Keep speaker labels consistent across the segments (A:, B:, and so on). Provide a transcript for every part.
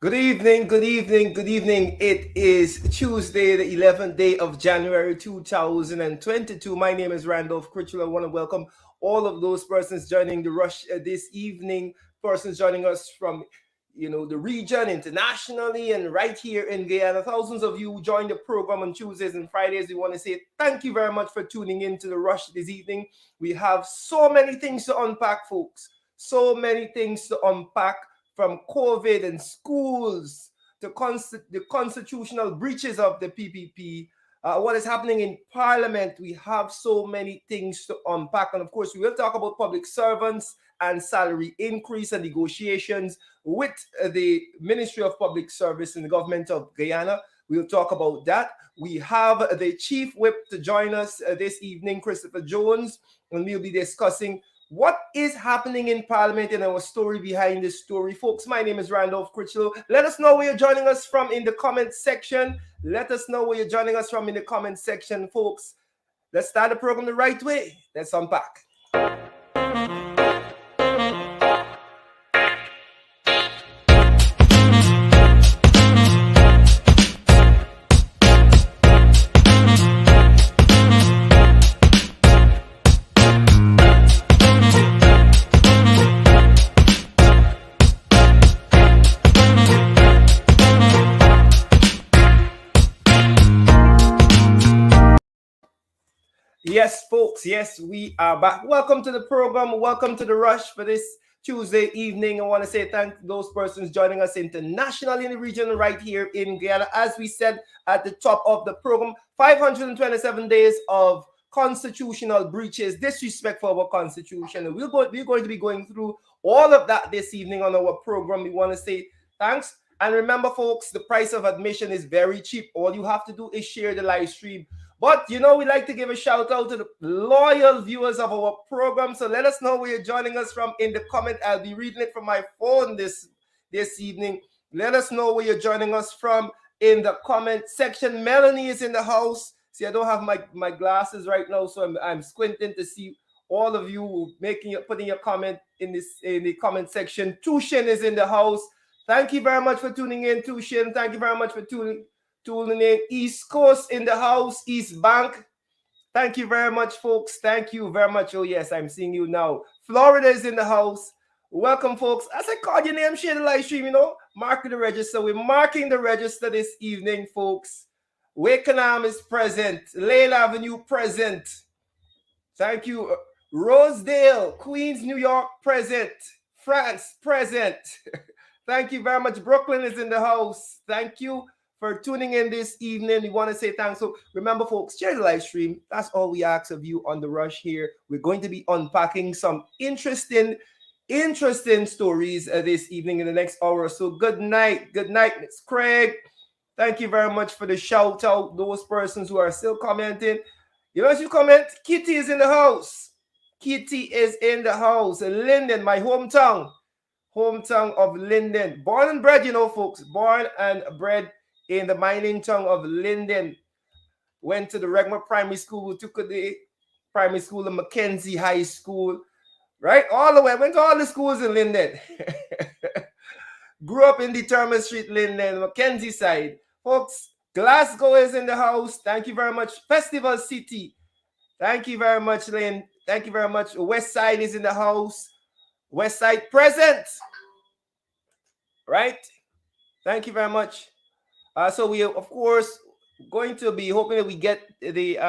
A: Good evening, good evening, good evening. It is Tuesday, the 11th day of January 2022. My name is Randolph Critchlow. I want to welcome all of those persons joining the rush this evening, persons joining us from the region, internationally, and right here in Guyana. Thousands of you join the program on Tuesdays and Fridays. We want to say thank you very much for tuning in to the rush this evening. We have so many things to unpack, folks. So many things to unpack, from COVID and schools to the constitutional breaches of the PPP, what is happening in Parliament. We have so many things to unpack. And of course, we will talk about public servants and salary increase and negotiations with the Ministry of Public Service in the government of Guyana. We'll talk about that. We have the Chief Whip to join us this evening, Christopher Jones, and we'll be discussing what is happening in Parliament and our story behind this story. Folks, my name is Randolph Critchlow. Let us know where you're joining us from in the comment section. Let us know where you're joining us from in the comment section, folks. Let's start the program the right way. Let's unpack. Yes, folks. Yes, we are back. Welcome to the program. Welcome to the rush for this Tuesday evening. I want to say thank those persons joining us internationally in the region right here in Guyana. As we said at the top of the program, 527 days of constitutional breaches, disrespect for our constitution. And we're going to be going through all of that this evening on our program. We want to say thanks. And remember, folks, the price of admission is very cheap. All you have to do is share the live stream. But we like to give a shout out to the loyal viewers of our program. So let us know where you're joining us from in the comment. I'll be reading it from my phone this evening. Let us know where you're joining us from in the comment section. Melanie is in the house. See, I don't have my glasses right now, so I'm squinting to see all of you putting your comment in the comment section. Tushin is in the house. Thank you very much for tuning in, Tushin. Thank you very much for tuning in. East Coast in the house, East Bank. Thank you very much, folks. Thank you very much. Oh, yes, I'm seeing you now. Florida is in the house. Welcome, folks. As I called your name, share the live stream, marking the register. We're marking the register this evening, folks. Wakenham is present. Lane Avenue present. Thank you. Rosedale, Queens, New York present. France present. Thank you very much. Brooklyn is in the house. Thank you for tuning in this evening. We want to say thanks. So remember, folks, share the live stream. That's all we ask of you on the rush here. We're going to be unpacking some interesting stories this evening in the next hour or so. Good night. Good night, Miss Craig. Thank you very much for the shout out. Those persons who are still commenting. As you comment, Kitty is in the house. Kitty is in the house. Linden, my hometown of Linden. Born and bred, folks. Born and bred in the mining town of Linden. Went to the Regma Primary School, took the primary school and Mackenzie High School, right? All the way. Went to all the schools in Linden. Grew up in Determined Street, Linden, Mackenzie side. Folks, Glasgow is in the house. Thank you very much. Festival City. Thank you very much, Lynn. Thank you very much. West Side is in the house. West Side present. Right? Thank you very much. So we are, of course, going to be hoping that we get the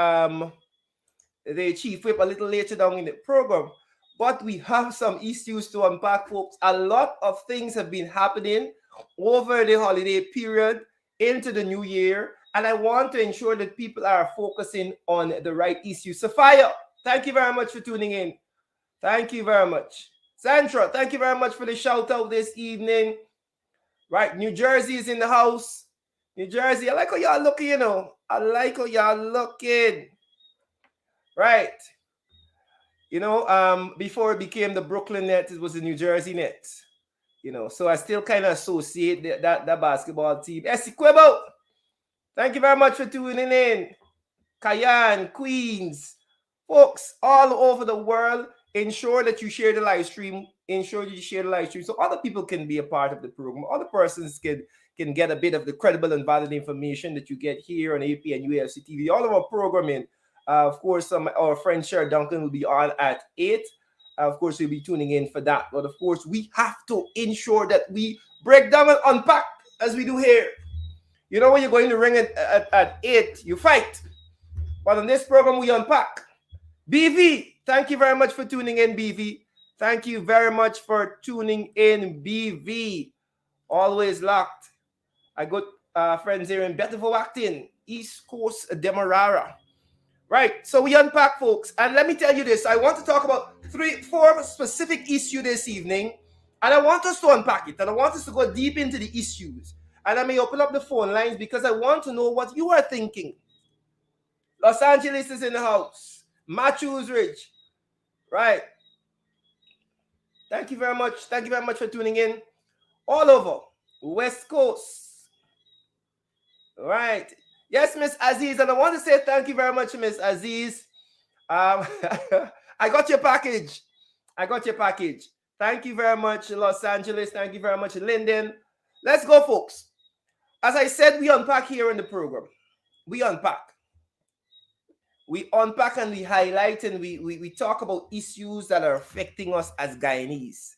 A: Chief Whip a little later down in the program. But we have some issues to unpack, folks. A lot of things have been happening over the holiday period into the new year. And I want to ensure that people are focusing on the right issues. Sophia, thank you very much for tuning in. Thank you very much. Sandra, thank you very much for the shout out this evening. Right, New Jersey is in the house. New Jersey, I like how y'all looking, I like how y'all looking. Right. Before it became the Brooklyn Nets, it was the New Jersey Nets. So I still kind of associate that basketball team. Essequibo, thank you very much for tuning in. Cayenne, Queens, folks all over the world, ensure that you share the live stream ensure you share the live stream so other people can be a part of the program. Other persons can get a bit of the credible and valid information that you get here on AP and UFC TV. All of our programming. Of course, our friend Sher Duncan will be on at 8. Of course, we'll be tuning in for that. But of course, we have to ensure that we break down and unpack as we do here. You know, when you're going to ring at 8, you fight. But on this program, we unpack. BV, thank you very much for tuning in, BV. Thank you very much for tuning in, BV. Always locked. I got friends here in Betterville acting, East Coast Demerara. Right, so we unpack, folks. And let me tell you this. I want to talk about 4 specific issues this evening. And I want us to unpack it. And I want us to go deep into the issues. And I may open up the phone lines because I want to know what you are thinking. Los Angeles is in the house. Matthews Ridge. Right. Thank you very much. Thank you very much for tuning in. All over. West Coast. Right. Yes, Miss Aziz. And I want to say thank you very much, Miss Aziz. I got your package. I got your package. Thank you very much, Los Angeles. Thank you very much, Linden. Let's go, folks. As I said, we unpack here in the program. We unpack. We unpack and we highlight and we talk about issues that are affecting us as Guyanese.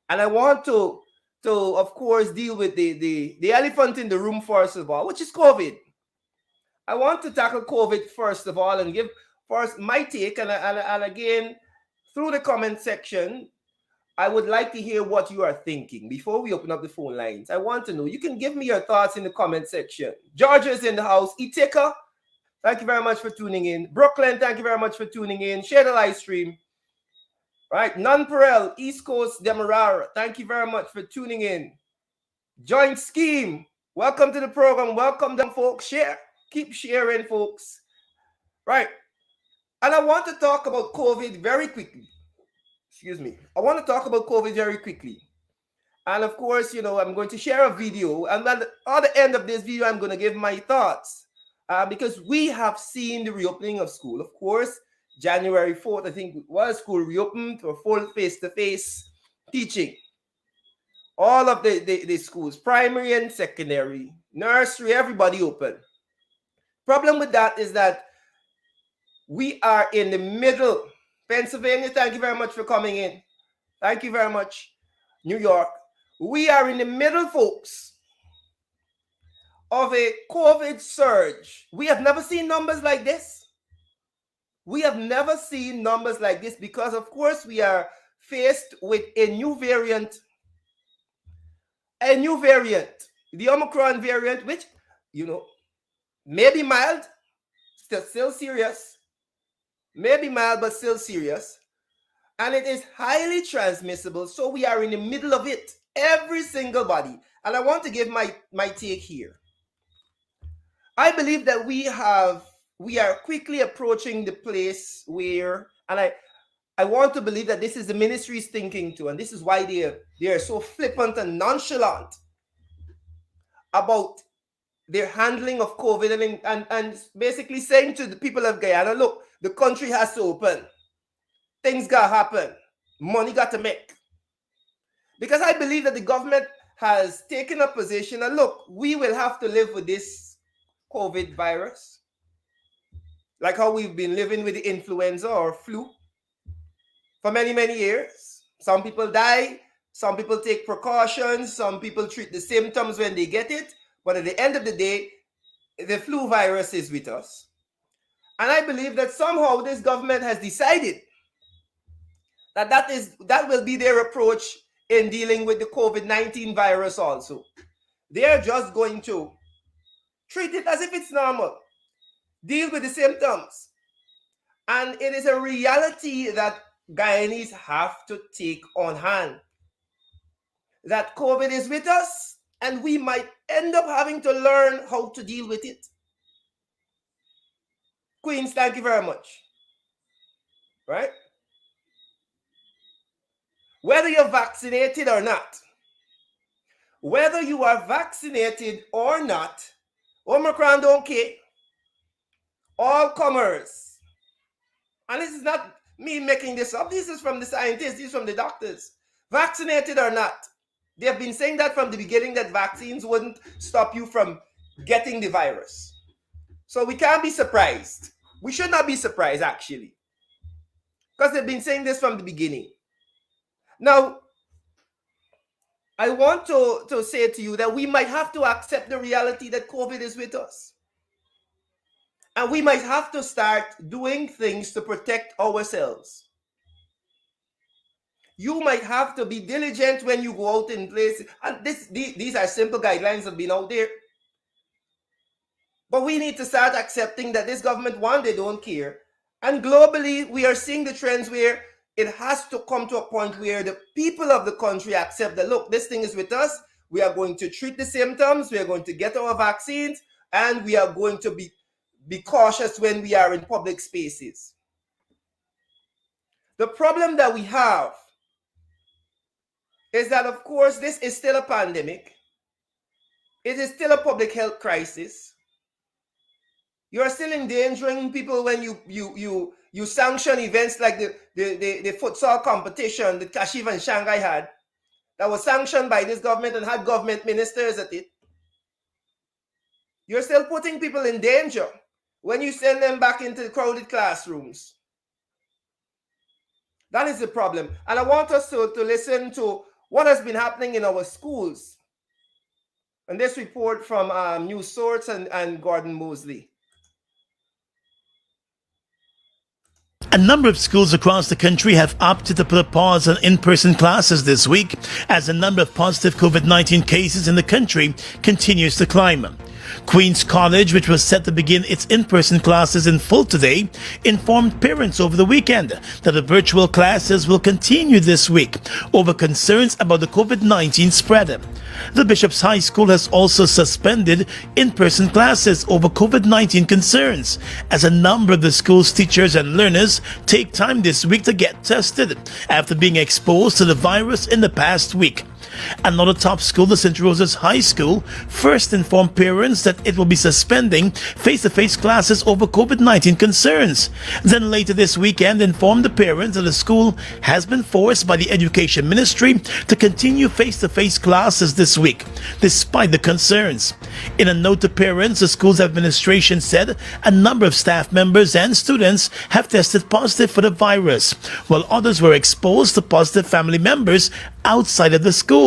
A: And I want to of course, deal with the elephant in the room first of all, which is COVID. I want to tackle COVID first of all and give first my take. And again, through the comment section, I would like to hear what you are thinking before we open up the phone lines. I want to know. You can give me your thoughts in the comment section. Georgia is in the house. Iteka, thank you very much for tuning in. Brooklyn, thank you very much for tuning in. Share the live stream. Right, Nunperel, East Coast Demerara, thank you very much for tuning in. Joint Scheme, welcome to the program. Welcome them, folks. Share. Keep sharing, folks. Right. And I want to talk about COVID very quickly. Excuse me. I want to talk about COVID very quickly. And of course, you know, I'm going to share a video. And then at the end of this video, I'm going to give my thoughts. Because we have seen the reopening of school. Of course, January 4th, I think, was school reopened for full face-to-face teaching. All of the schools, primary and secondary, nursery, everybody open. Problem with that is that we are in the middle. Pennsylvania, thank you very much for coming in. Thank you very much. New York. We are in the middle, folks, of a COVID surge. We have never seen numbers like this. We have never seen numbers like this because, of course, we are faced with a new variant. A new variant. The Omicron variant, which, you know, may be mild, still serious. Maybe mild, but still serious. And it is highly transmissible. So we are in the middle of it. Every single body. And I want to give my take here. I believe that we are quickly approaching the place where, and I want to believe that this is the ministry's thinking too, and this is why they are so flippant and nonchalant about their handling of COVID and basically saying to the people of Guyana, look, the country has to open. Things got to happen. Money got to make. Because I believe that the government has taken a position, and look, we will have to live with this COVID virus. Like how we've been living with the influenza or flu for many, many years. Some people die. Some people take precautions. Some people treat the symptoms when they get it. But at the end of the day, the flu virus is with us. And I believe that somehow this government has decided that will be their approach in dealing with the COVID-19 virus also. They are just going to treat it as if it's normal. Deal with the symptoms. And it is a reality that Guyanese have to take on hand. That COVID is with us, and we might end up having to learn how to deal with it. Queens, thank you very much. Right? Whether you're vaccinated or not, whether you are vaccinated or not, Omicron don't care. All comers. And this is not me making this up. This is from the scientists. This is from the doctors. vaccinated or not. They have been saying that from the beginning, that vaccines wouldn't stop you from getting the virus. So we can't be surprised. We should not be surprised, actually, because they've been saying this from the beginning. Now, I want to say to you that we might have to accept the reality that COVID is with us. And we might have to start doing things to protect ourselves. You might have to be diligent when you go out in places. And these are simple guidelines that have been out there. But we need to start accepting that this government, one, they don't care. And globally, we are seeing the trends where it has to come to a point where the people of the country accept that, look, this thing is with us. We are going to treat the symptoms. We are going to get our vaccines. And we are going to be cautious when we are in public spaces. The problem that we have is that, of course, this is still a pandemic. It is still a public health crisis. You're still endangering people when you sanction events like the futsal competition that Kashiv and Shanghai had, that was sanctioned by this government and had government ministers at it. You're still putting people in danger when you send them back into the crowded classrooms. That is the problem. And I want us to listen to what has been happening in our schools. And this report from News Source and Gordon Mosley.
B: A number of schools across the country have opted to put a pause on in-person classes this week as the number of positive COVID-19 cases in the country continues to climb. Queen's College, which was set to begin its in-person classes in full today, informed parents over the weekend that the virtual classes will continue this week over concerns about the COVID-19 spread. The Bishop's High School has also suspended in-person classes over COVID-19 concerns as a number of the school's teachers and learners take time this week to get tested after being exposed to the virus in the past week. Another top school, the St. Rosa's High School, first informed parents that it will be suspending face-to-face classes over COVID-19 concerns. Then later this weekend informed the parents that the school has been forced by the Education Ministry to continue face-to-face classes this week, despite the concerns. In a note to parents, the school's administration said a number of staff members and students have tested positive for the virus, while others were exposed to positive family members outside of the school.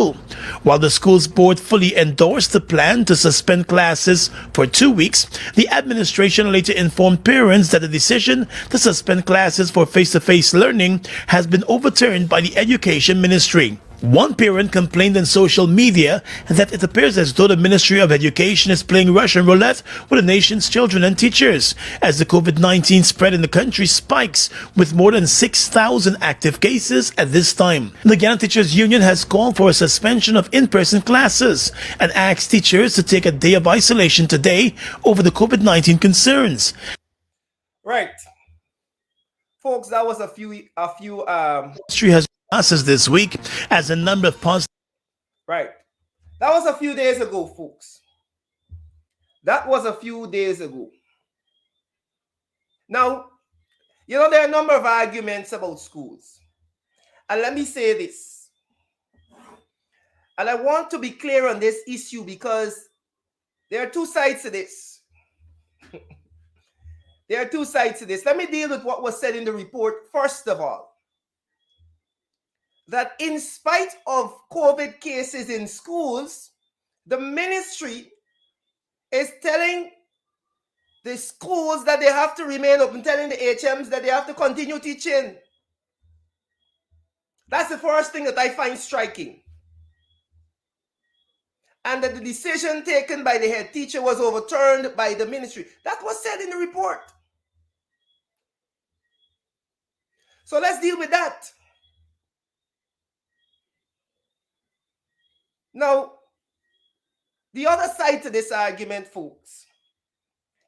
B: While the school's board fully endorsed the plan to suspend classes for 2 weeks, the administration later informed parents that the decision to suspend classes for face-to-face learning has been overturned by the Education Ministry. One parent complained on social media that it appears as though the Ministry of Education is playing Russian roulette with the nation's children and teachers as the COVID-19 spread in the country spikes with more than 6,000 active cases at this time. The Ghana Teachers Union has called for a suspension of in-person classes and asked teachers to take a day of isolation today over the COVID-19 concerns.
A: Right. Folks, that was a few
B: Ministry has classes this week as a number of positive.
A: Right. That was a few days ago, folks. That was a few days ago. Now, there are a number of arguments about schools. And let me say this. And I want to be clear on this issue because there are two sides to this. There are two sides to this. Let me deal with what was said in the report first of all. That in spite of COVID cases in schools, the ministry is telling the schools that they have to remain open, telling the HMs that they have to continue teaching. That's the first thing that I find striking. And that the decision taken by the head teacher was overturned by the ministry. That was said in the report. So let's deal with that. Now, the other side to this argument, folks,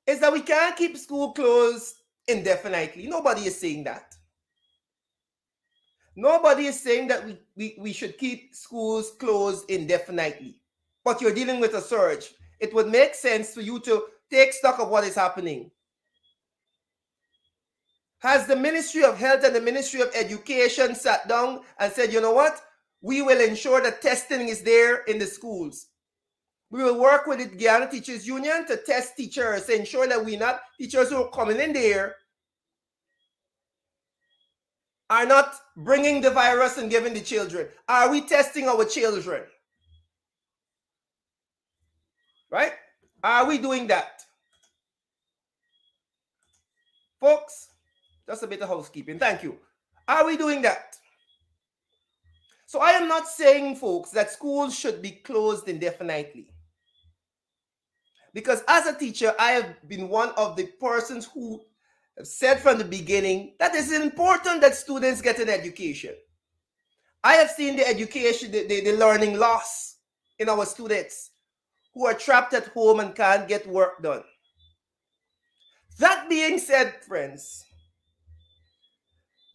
A: is that we can't keep school closed indefinitely. Nobody is saying that. Nobody is saying that we should keep schools closed indefinitely. But you're dealing with a surge. It would make sense for you to take stock of what is happening. Has the Ministry of Health and the Ministry of Education sat down and said, you know what? we will ensure that testing is there in the schools. We will work with the Guyana Teachers Union to test teachers, to ensure that teachers who are coming in there are not bringing the virus and giving the children. Are we testing our children? Right? Are we doing that? Folks, just a bit of housekeeping. Thank you. Are we doing that? So I am not saying, folks, that schools should be closed indefinitely. Because as a teacher, I have been one of the persons who have said from the beginning that it's important that students get an education. I have seen the education, the learning loss in our students who are trapped at home and can't get work done. That being said, friends,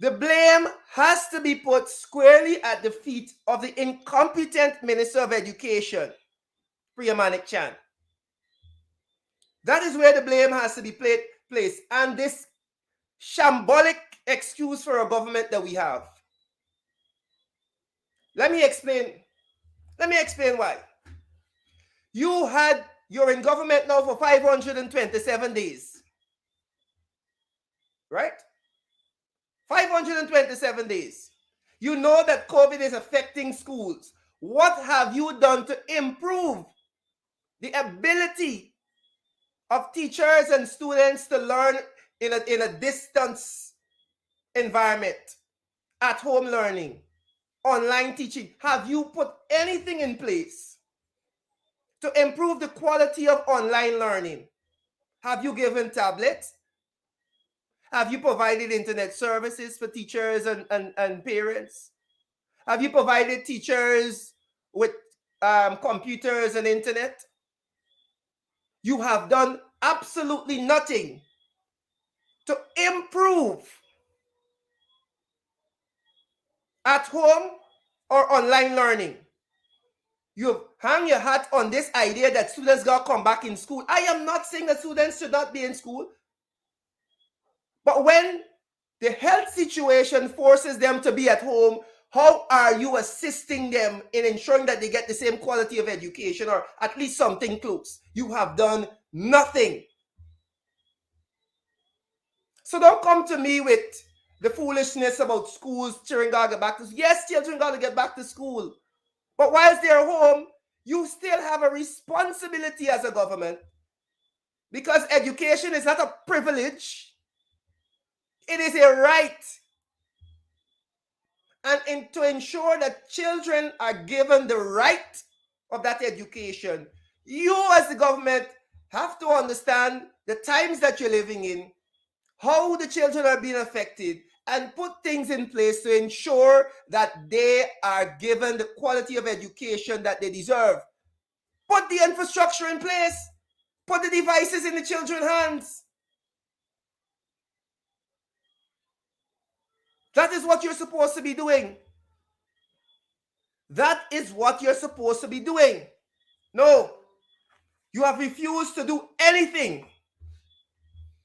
A: the blame has to be put squarely at the feet of the incompetent Minister of Education, Priya Manik Chan. That is where the blame has to be placed. And this shambolic excuse for a government that we have. Let me explain why. You're in government now for 527 days. Right? 527 days. You know that COVID is affecting schools. What have you done to improve the ability of teachers and students to learn in a distance environment, at home learning, online teaching? Have you put anything in place to improve the quality of online learning? Have you given tablets? Have you provided internet services for teachers and parents? Have you provided teachers with computers and internet? You have done absolutely nothing to improve at home or online learning. You've hung your hat on this idea that students got to come back in school. I am not saying that students should not be in school. But when the health situation forces them to be at home, how are you assisting them in ensuring that they get the same quality of education, or at least something close? You have done nothing. So don't come to me with the foolishness about schools, children got to get back to school. Yes, children got to get back to school. But whilst they're home, you still have a responsibility as a government, because education is not a privilege. It is a right. And to ensure that children are given the right of that education, you as the government have to understand the times that you're living in, how the children are being affected, and put things in place to ensure that they are given the quality of education that they deserve. Put the infrastructure in place. Put the devices in the children's hands. That is what you're supposed to be doing. That is what you're supposed to be doing. No, you have refused to do anything.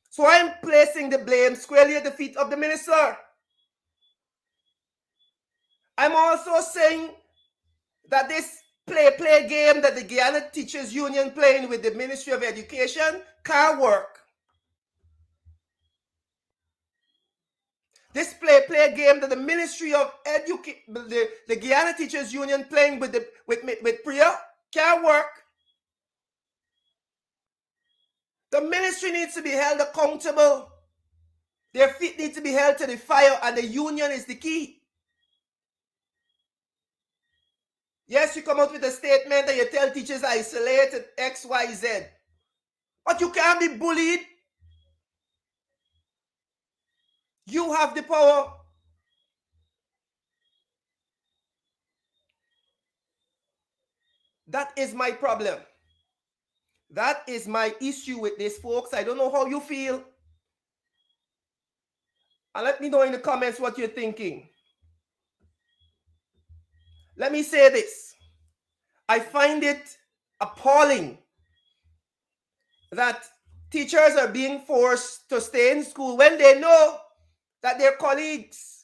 A: So I'm placing the blame squarely at the feet of the minister. I'm also saying that this play game that the Guyana Teachers Union playing with the Ministry of Education can't work. This play game that the Ministry of Education, the Guyana Teachers Union playing with Priya can't work. The ministry needs to be held accountable. Their feet need to be held to the fire, and the union is the key. Yes, you come out with a statement and you tell teachers isolated X, Y, Z. But you can't be bullied. You have the power. That is my problem. That is my issue with this, folks. I don't know how you feel. And let me know in the comments what you're thinking. Let me say this. I find it appalling that teachers are being forced to stay in school when they know that their colleagues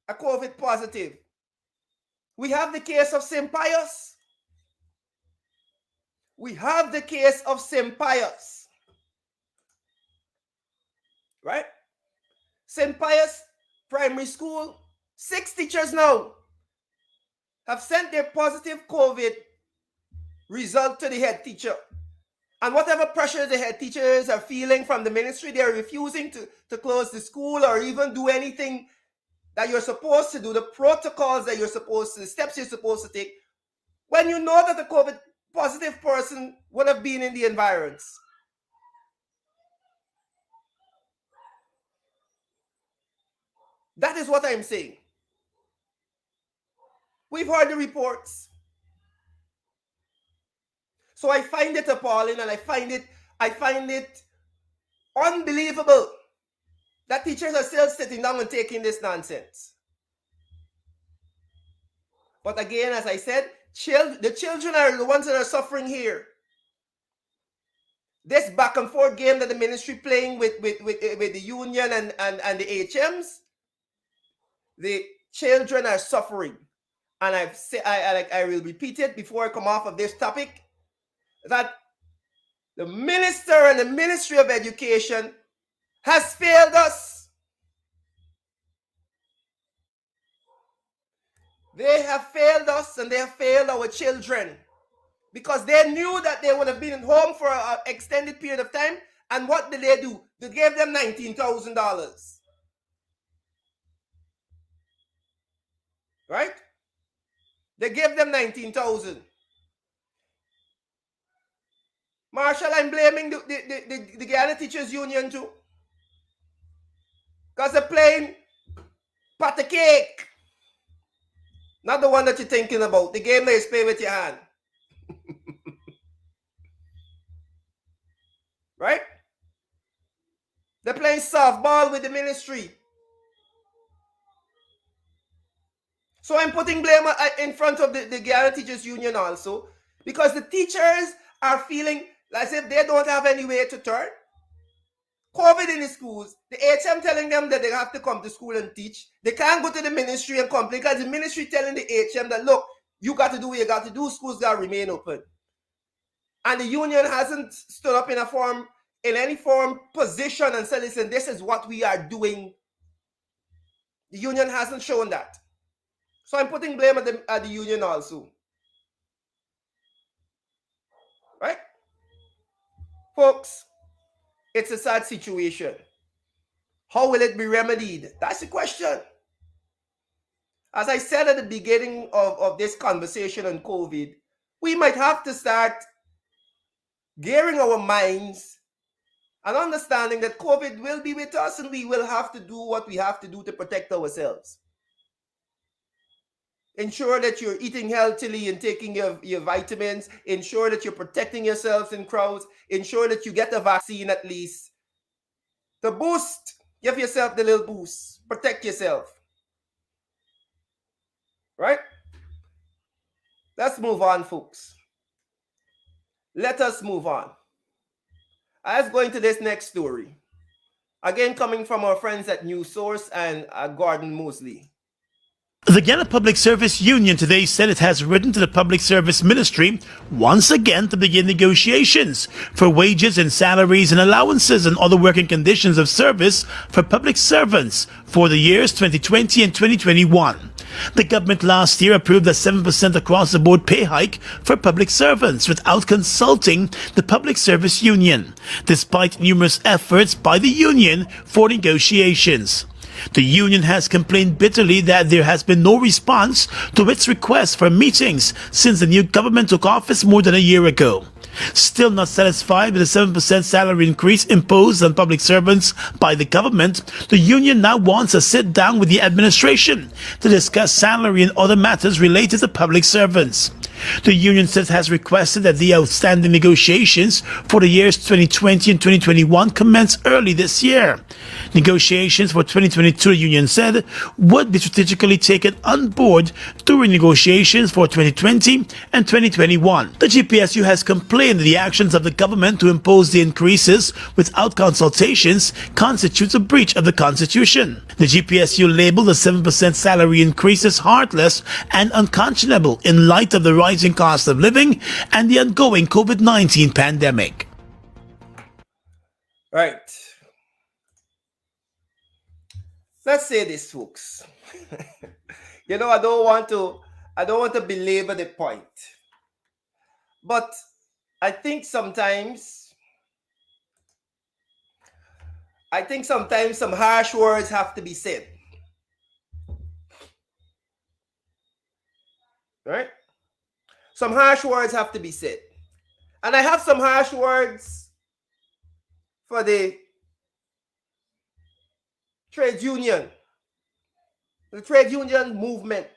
A: are COVID positive. We have the case of St. Pius. We have the case of St. Pius. Right? St. Pius Primary School, 6 teachers now have sent their positive COVID result to the head teacher. And whatever pressure the head teachers are feeling from the ministry, they are refusing to close the school or even do anything that you're supposed to do, the protocols that you're supposed to, the steps you're supposed to take, when you know that the COVID positive person would have been in the environs. That is what I'm saying. We've heard the reports. So I find it appalling, and I find it unbelievable that teachers are still sitting down and taking this nonsense. But again, as I said, the children are the ones that are suffering here. This back and forth game that the ministry playing with the union and the HMs, the children are suffering. And I will repeat it before I come off of this topic, that the minister and the Ministry of Education has failed us. They have failed us, and they have failed our children, because they knew that they would have been at home for an extended period of time. And what did they do? They gave them $19,000. Right? They gave them $19,000. Marshall, I'm blaming the Guyana Teachers Union too, because they're playing pot of cake. Not the one that you're thinking about. The game that is play with your hand. Right? They're playing softball with the ministry. So I'm putting blame in front of the Guyana Teachers Union also, because the teachers are feeling as if they don't have any way to turn. COVID in the schools, the HM telling them that they have to come to school and teach. They can't go to the ministry and complain, because the ministry telling the HM that, look, you got to do what you got to do, schools got to remain open. And the union hasn't stood up in any form, position and said, listen, this is what we are doing. The union hasn't shown that. So I'm putting blame at the union also. Right? Folks, it's a sad situation. How will it be remedied? That's the question. As I said at the beginning of this conversation on COVID, we might have to start gearing our minds and understanding that COVID will be with us, and we will have to do what we have to do to protect ourselves. Ensure that you're eating healthily and taking your vitamins. Ensure that you're protecting yourselves in crowds. Ensure that you get a vaccine at least. The boost, give yourself the little boost. Protect yourself. Right? Let's move on, folks. Let us move on. Let's go into this next story. Again, coming from our friends at News Source and Gordon Mosley.
B: The Guyana Public Service Union today said it has written to the Public Service Ministry once again to begin negotiations for wages and salaries and allowances and other working conditions of service for public servants for the years 2020 and 2021. The government last year approved a 7% across-the-board pay hike for public servants without consulting the Public Service Union, despite numerous efforts by the union for negotiations. The union has complained bitterly that there has been no response to its request for meetings since the new government took office more than a year ago. Still not satisfied with the 7% salary increase imposed on public servants by the government, the union now wants a sit-down with the administration to discuss salary and other matters related to public servants. The union says has requested that the outstanding negotiations for the years 2020 and 2021 commence early this year. Negotiations for 2022, the union said, would be strategically taken on board during negotiations for 2020 and 2021. The GPSU has complained that the actions of the government to impose the increases without consultations constitutes a breach of the Constitution. The GPSU labeled the 7% salary increase as heartless and unconscionable in light of the rising cost of living and the ongoing COVID-19 pandemic.
A: Right. Let's say this, folks. I don't want to belabor the point. But I think sometimes some harsh words have to be said. Right? Some harsh words have to be said. And I have some harsh words for the trade union movement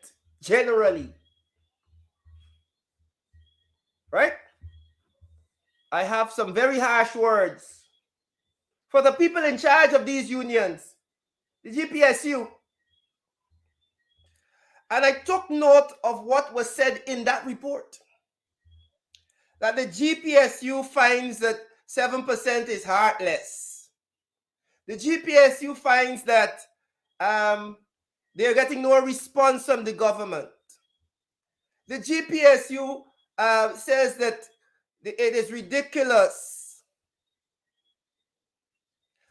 A: generally. Right? I have some very harsh words for the people in charge of these unions, the GPSU. And I took note of what was said in that report. That the GPSU finds that 7% is heartless. The GPSU finds that they're getting no response from the government. The GPSU says that it is ridiculous.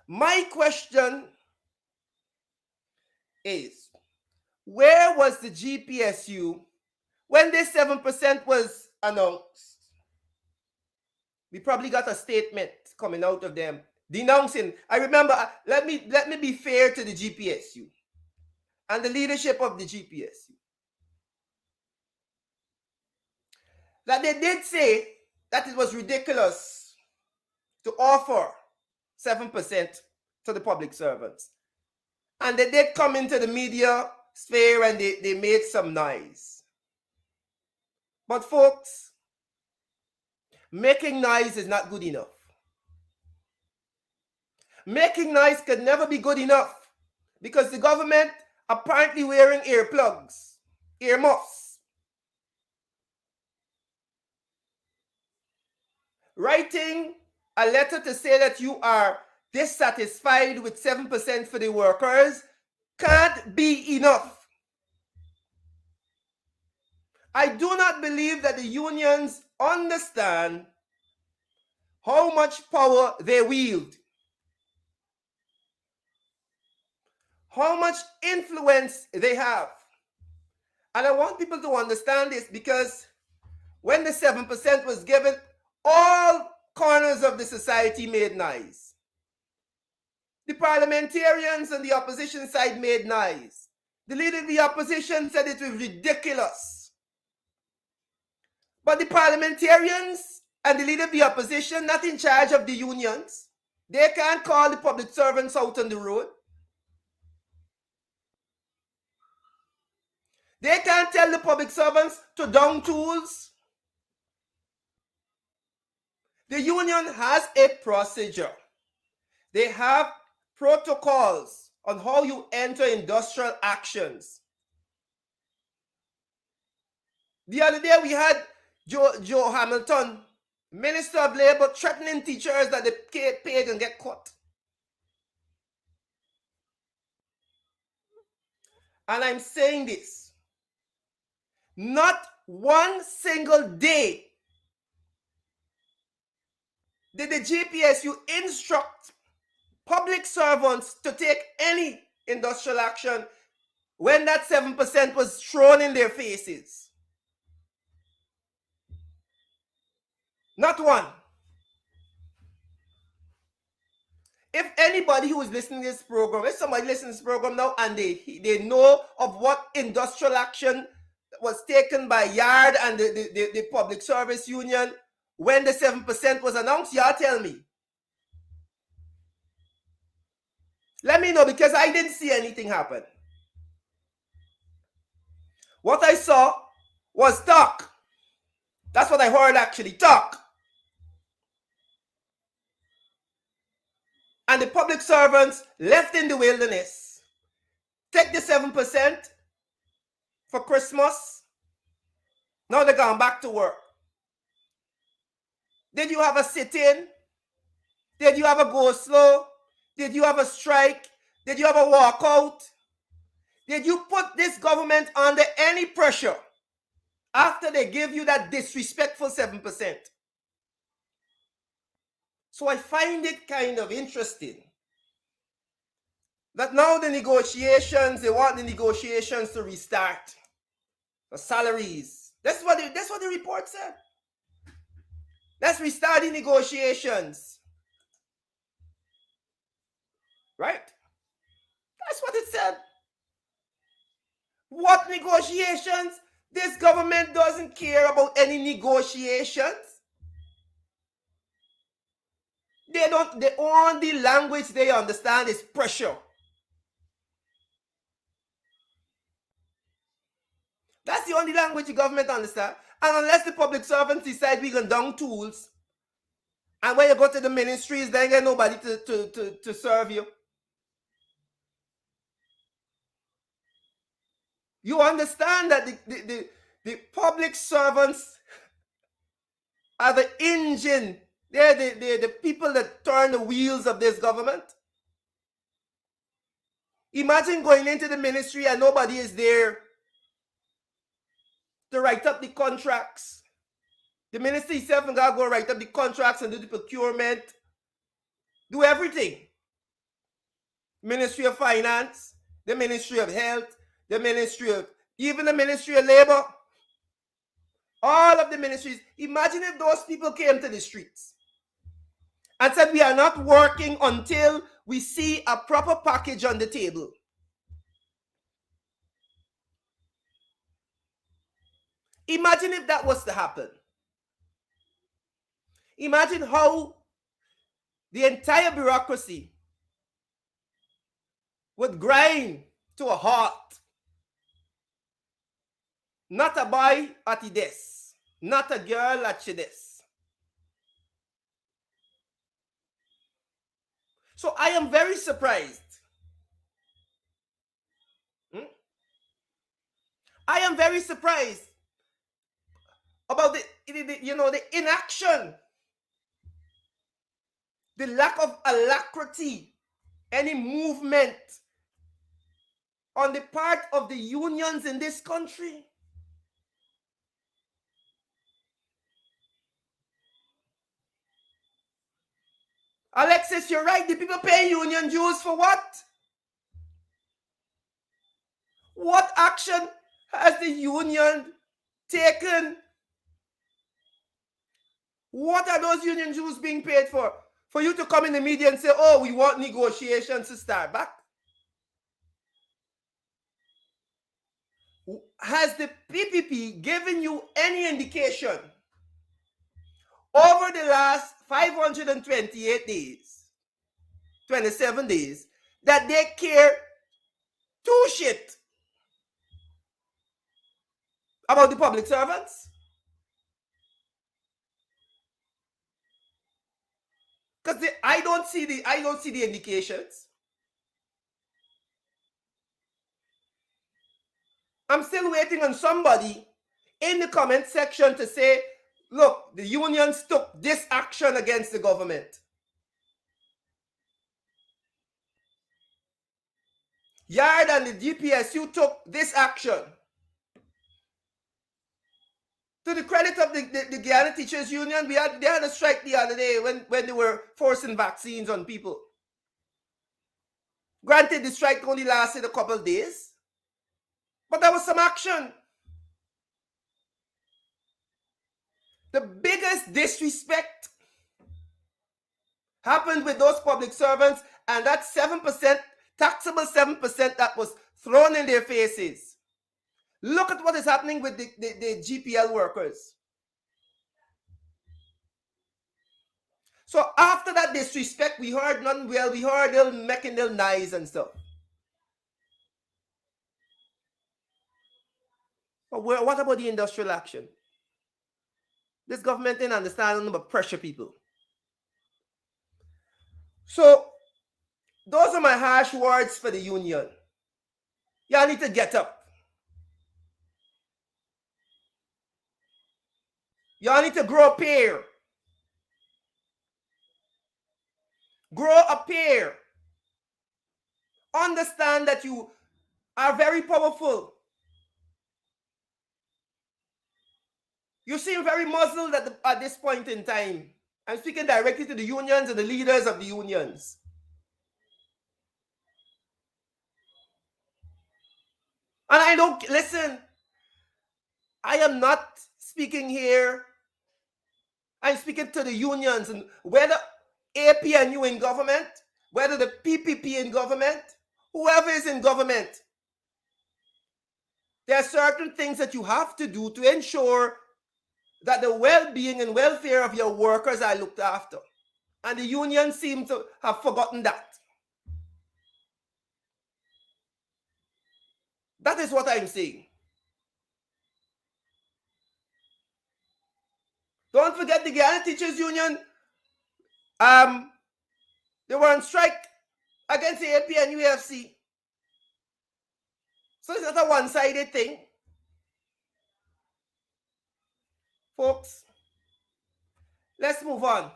A: My question is, where was the GPSU when this 7% was announced? We probably got a statement coming out of them denouncing. I remember, let me be fair to the GPSU and the leadership of the GPSU. That they did say that it was ridiculous to offer 7% to the public servants. And they did come into the media sphere and they made some noise. But folks, making noise is not good enough. Making noise could never be good enough because the government apparently wearing earplugs, earmuffs. Writing a letter to say that you are dissatisfied with 7% for the workers can't be enough. I do not believe that the unions understand how much power they wield, how much influence they have. And I want people to understand this because when the 7% was given, all corners of the society made noise. The parliamentarians on the opposition side made noise. The leader of the opposition said it was ridiculous. But the parliamentarians and the leader of the opposition, not in charge of the unions, they can't call the public servants out on the road. They can't tell the public servants to down tools. The union has a procedure. They have protocols on how you enter industrial actions. The other day we had Joe Hamilton, Minister of Labor, threatening teachers that they get paid and get caught. And I'm saying this, not one single day did the GPSU instruct public servants to take any industrial action when that 7% was thrown in their faces. Not one. If anybody who is listening to this program, if somebody listens to this program now and they know of what industrial action was taken by Yard and the Public Service Union when the 7% was announced, y'all tell me. Let me know, because I didn't see anything happen. What I saw was talk. That's what I heard actually talk. And the public servants left in the wilderness take the 7% for Christmas. Now they're going back to work. Did you have a sit-in? Did you have a go slow? Did you have a strike? Did you have a walkout? Did you put this government under any pressure after they give you that disrespectful 7%? So I find it kind of interesting that now the negotiations, they want the negotiations to restart for salaries. That's what the report said. Let's restart the negotiations. Right? That's what it said. What negotiations? This government doesn't care about any negotiations. The only language they understand is pressure. That's the only language the government understands. And unless the public servants decide we can down tools, and when you go to the ministries, then get nobody to serve you. You understand that the public servants are the engine. They're the people that turn the wheels of this government. Imagine going into the ministry and nobody is there to write up the contracts. The minister itself and God go write up the contracts and do the procurement, do everything. Ministry of Finance, the Ministry of Health, even the Ministry of Labor, all of the ministries. Imagine if those people came to the streets and said, we are not working until we see a proper package on the table. Imagine if that was to happen. Imagine how the entire bureaucracy would grind to a halt. Not a boy at this, not a girl at this. So I am very surprised. I am very surprised about the inaction, the lack of alacrity, any movement on the part of the unions in this country. Alexis, you're right. The people pay union dues for what? What action has the union taken? What are those union dues being paid for? For you to come in the media and say, oh, we want negotiations to start back? Has the PPP given you any indication over the last 528 days, 27 days, that they care two shit about the public servants? Because I don't see the indications. I'm still waiting on somebody in the comment section to say, look, the unions took this action against the government. Yard and the GPSU took this action. To the credit of the Guyana Teachers Union, they had a strike the other day when they were forcing vaccines on people. Granted, the strike only lasted a couple of days, but there was some action. The biggest disrespect happened with those public servants, and that 7%, taxable 7% that was thrown in their faces. Look at what is happening with the GPL workers. So after that disrespect, we heard nothing well. We heard them making their nice and stuff. But what about the industrial action? This government didn't understand but pressure people. So those are my harsh words for the union. Y'all need to get up. Y'all need to grow up here. Grow up here. Understand that you are very powerful. You seem very muzzled at this point in time. I'm speaking directly to the unions and the leaders of the unions. And I don't, listen, I am not speaking here. I'm speaking to the unions, and whether APNU in government, whether the PPP in government, whoever is in government, there are certain things that you have to do to ensure that the well-being and welfare of your workers are looked after. And the unions seem to have forgotten that. That is what I'm saying. Don't forget the Guyana Teachers Union. They were on strike against the AP and UFC. So it's not a one-sided thing. Folks, let's move on.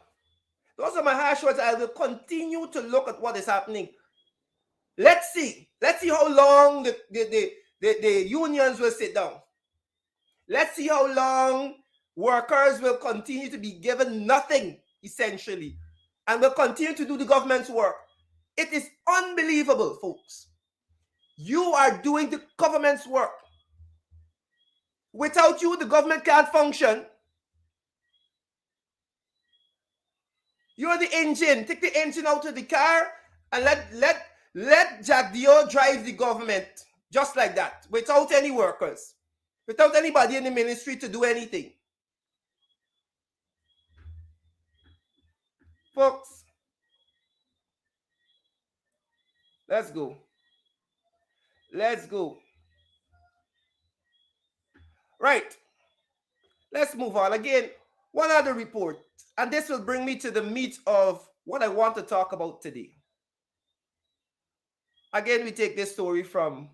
A: Those are my harsh words. I will continue to look at what is happening. Let's see. Let's see how long the unions will sit down. Let's see how long workers will continue to be given nothing, essentially, and will continue to do the government's work. It is unbelievable, folks. You are doing the government's work. Without you, the government can't function. You're the engine. Take the engine out of the car and let Jack Dio drive the government just like that, without any workers, without anybody in the ministry to do anything. Folks, let's go. Let's go. Right. Let's move on. Again, one other report, and this will bring me to the meat of what I want to talk about today. Again, we take this story from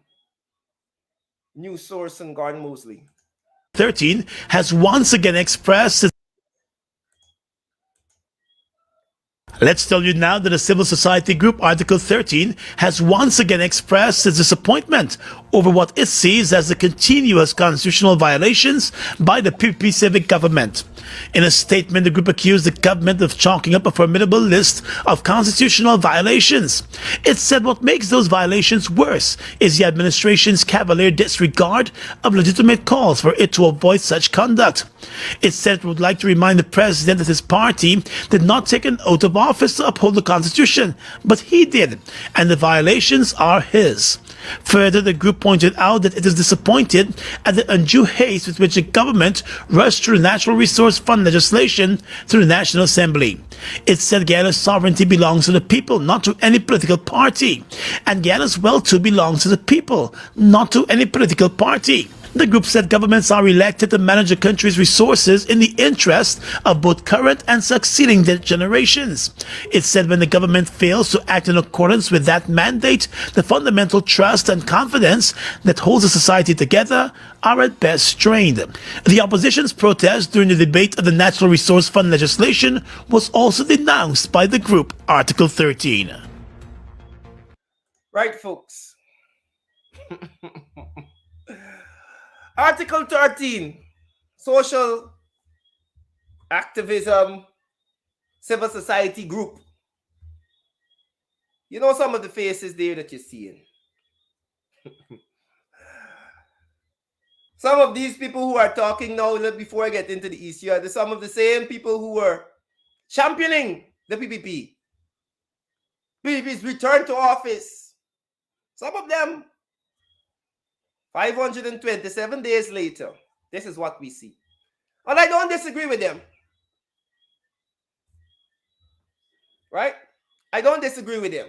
A: news source and Gordon Mosley.
B: 13 has once again expressed its. Let's tell you now that the civil society group Article 13 has once again expressed its disappointment over what it sees as the continuous constitutional violations by the PPP civic government. In a statement, the group accused the government of chalking up a formidable list of constitutional violations. It said what makes those violations worse is the administration's cavalier disregard of legitimate calls for it to avoid such conduct. It said it would like to remind the president that his party did not take an oath of office to uphold the Constitution, but he did, and the violations are his. Further, the group pointed out that it is disappointed at the undue haste with which the government rushed through Natural Resource Fund legislation through the National Assembly. It said Guyana's sovereignty belongs to the people, not to any political party, and Guyana's wealth too belongs to the people, not to any political party. The group said governments are elected to manage the country's resources in the interest of both current and succeeding generations. It said when the government fails to act in accordance with that mandate, the fundamental trust and confidence that holds the society together are at best strained. The opposition's protest during the debate of the Natural Resource Fund legislation was also denounced by the group Article 13.
A: Right, folks. Article 13, social activism, civil society group. You know some of the faces there that you're seeing. Some of these people who are talking now, before I get into the issue, are some of the same people who were championing the PPP. PPP's return to office. Some of them 527 days later, this is what we see. And I don't disagree with them. Right? I don't disagree with them.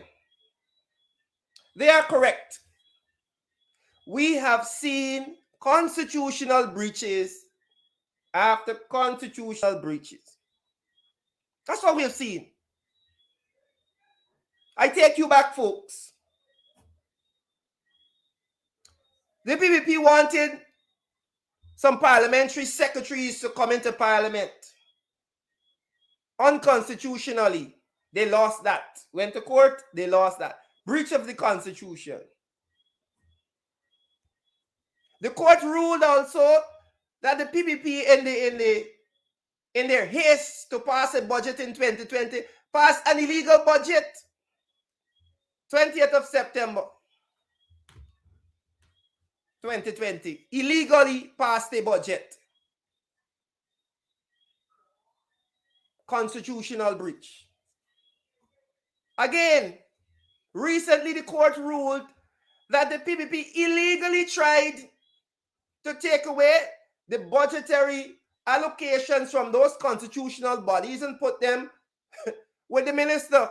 A: They are correct. We have seen constitutional breaches after constitutional breaches. That's what we have seen. I take you back, folks. The PPP wanted some parliamentary secretaries to come into parliament. Unconstitutionally, they lost that. Went to court, they lost that. Breach of the Constitution. The court ruled also that the PPP in their haste to pass a budget in 2020 passed an illegal budget. 20th of September 2020, illegally passed a budget. Constitutional breach. Again, recently the court ruled that the PPP illegally tried to take away the budgetary allocations from those constitutional bodies and put them with the minister.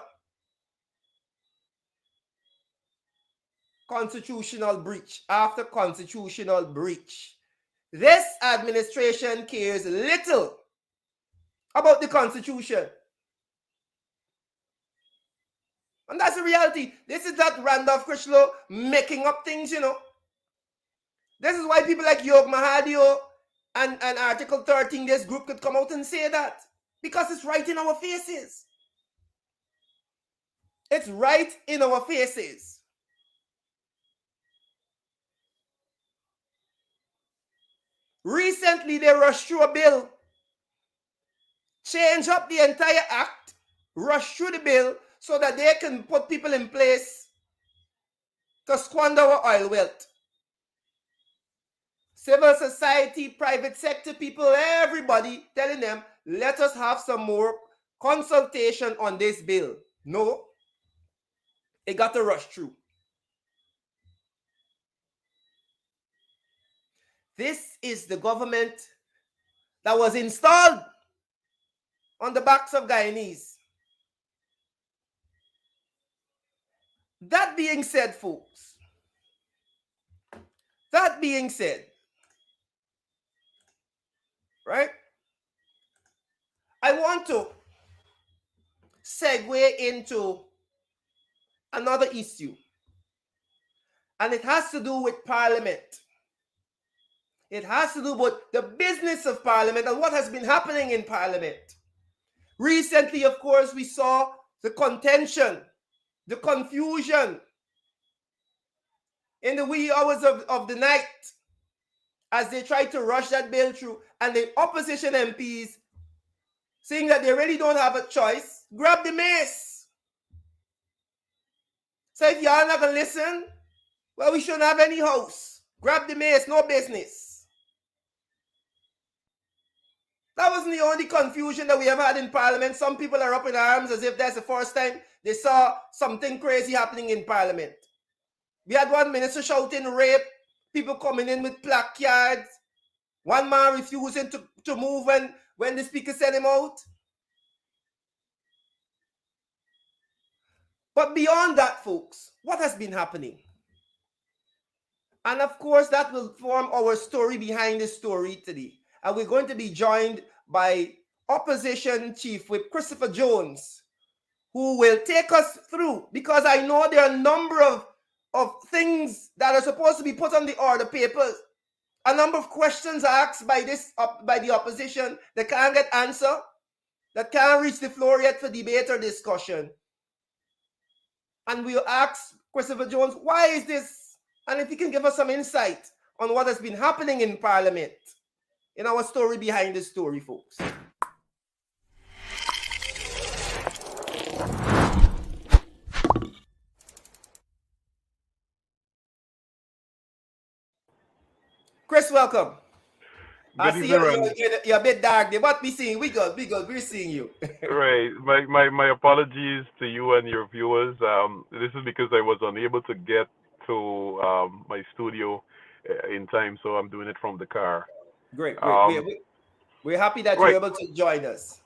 A: Constitutional breach after constitutional breach. This administration cares little about the Constitution. And that's the reality. This is not Randolph Critchlow making up things, you know. This is why people like Yog Mahadio and Article 13, this group could come out and say that. Because it's right in our faces. It's right in our faces. Recently, they rushed through a bill, change up the entire act, rush through the bill so that they can put people in place to squander our oil wealth. Civil society, private sector people, everybody telling them, let us have some more consultation on this bill. No, it got to rush through. This is the government that was installed on the backs of Guyanese. That being said, folks, that being said, right, I want to segue into another issue, and it has to do with Parliament. It has to do with the business of Parliament and what has been happening in Parliament. Recently, of course, we saw the contention, the confusion in the wee hours of the night as they tried to rush that bill through, and the opposition MPs, saying that they really don't have a choice, grab the mace. So if y'all not going to listen, well, we shouldn't have any house. Grab the mace, no business. That wasn't the only confusion that we have had in Parliament. Some people are up in arms as if that's the first time they saw something crazy happening in Parliament. We had one minister shouting rape, people coming in with placards, one man refusing to move when the speaker sent him out. But beyond that, folks, what has been happening? And of course, that will form our story behind the story today. And we're going to be joined by Opposition Chief Whip Christopher Jones, who will take us through, because I know there are a number of things that are supposed to be put on the order papers, a number of questions asked by the opposition that can't get answer, that can't reach the floor yet for debate or discussion. And we'll ask Christopher Jones, why is this? And if he can give us some insight on what has been happening in Parliament, in our story behind the story, folks. Chris, welcome. I see you're a bit dark there, but we're seeing, we good, we're seeing you.
C: Right. My apologies to you and your viewers. This is because I was unable to get to my studio in time, so I'm doing it from the car.
A: Great. We're happy that you're able to join us.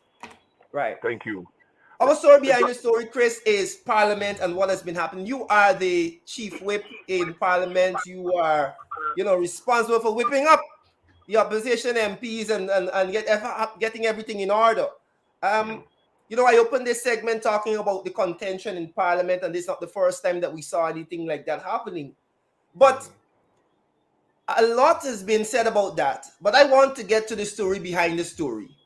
A: Right.
C: Thank you.
A: Our story behind the story, Chris, is Parliament and what has been happening. You are the chief whip in Parliament. You are, responsible for whipping up the opposition MPs and getting everything in order. You know, I opened this segment talking about the contention in Parliament, and this is not the first time that we saw anything like that happening. But a lot has been said about that. But I want to get to the story behind the story.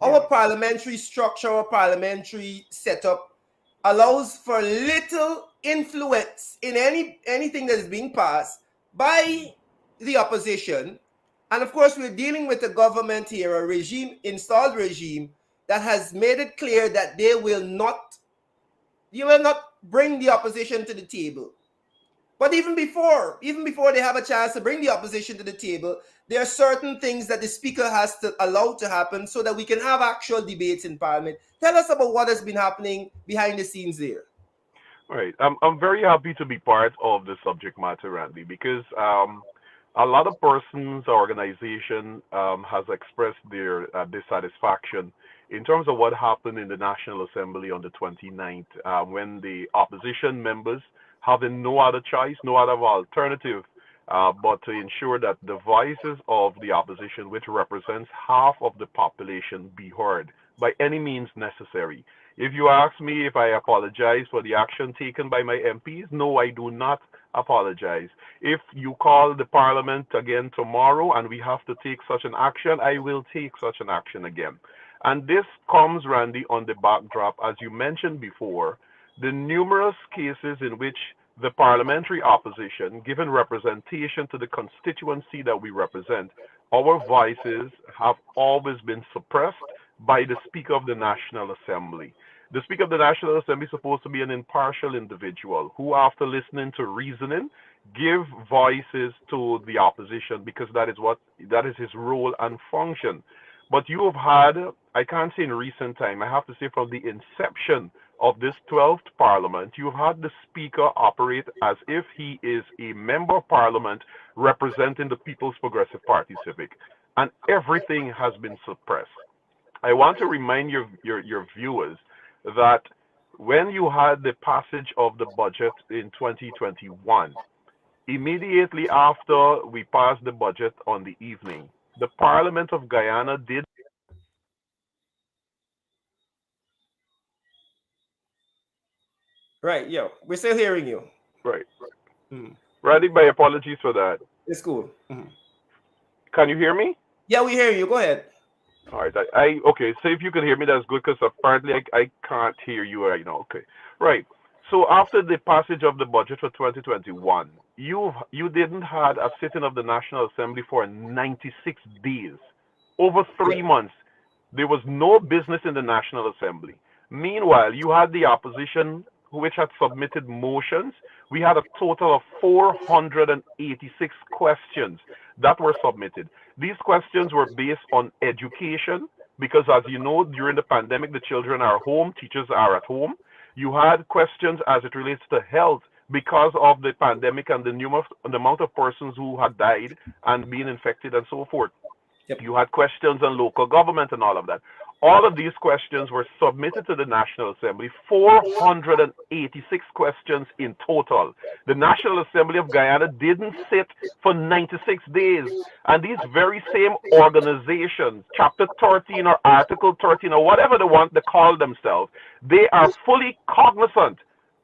A: Our parliamentary structure, our parliamentary setup allows for little influence in anything that is being passed by the opposition. And of course, we're dealing with a government here, a installed regime that has made it clear that they will not bring the opposition to the table. But even before they have a chance to bring the opposition to the table, there are certain things that the speaker has to allow to happen so that we can have actual debates in Parliament. Tell us about what has been happening behind the scenes there.
C: Right. I'm very happy to be part of the subject matter, Randy, because a lot of persons, organization has expressed their dissatisfaction in terms of what happened in the National Assembly on the 29th, when the opposition members, having no other choice, no other alternative, but to ensure that the voices of the opposition, which represents half of the population, be heard by any means necessary. If you ask me if I apologize for the action taken by my MPs, no, I do not apologize. If you call the Parliament again tomorrow and we have to take such an action, I will take such an action again. And this comes, Randy, on the backdrop, as you mentioned before, the numerous cases in which the parliamentary opposition, given representation to the constituency that we represent, our voices have always been suppressed by the Speaker of the National Assembly. The Speaker of the National Assembly is supposed to be an impartial individual who, after listening to reasoning, give voices to the opposition, because that is his role and function. But you have had, I can't say in recent time, I have to say from the inception of this 12th Parliament, you've had the Speaker operate as if he is a member of Parliament representing the People's Progressive Party Civic, and everything has been suppressed. I want to remind your viewers that when you had the passage of the budget in 2021, immediately after we passed the budget on the evening, the Parliament of Guyana did.
A: Right, yeah, we're still hearing you.
C: Right. Randy, my apologies for that.
A: It's cool.
C: Can you hear me?
A: Yeah, we hear you. Go ahead.
C: All right. Okay. So if you can hear me, that's good, because apparently I can't hear you right now. Okay. Right. So after the passage of the budget for 2021, you didn't have a sitting of the National Assembly for 96 days. Over 3 months, there was no business in the National Assembly. Meanwhile, you had the opposition, which had submitted motions. We had a total of 486 questions that were submitted. These questions were based on education, because as you know, during the pandemic, the children are home, teachers are at home. You had questions as it relates to health because of the pandemic and the amount of persons who had died and been infected and so forth.
A: Yep.
C: You had questions on local government and all of that. All of these questions were submitted to the National Assembly, 486 questions in total. The National Assembly of Guyana didn't sit for 96 days. And these very same organizations, Chapter 13 or Article 13 or whatever they want to call themselves, they are fully cognizant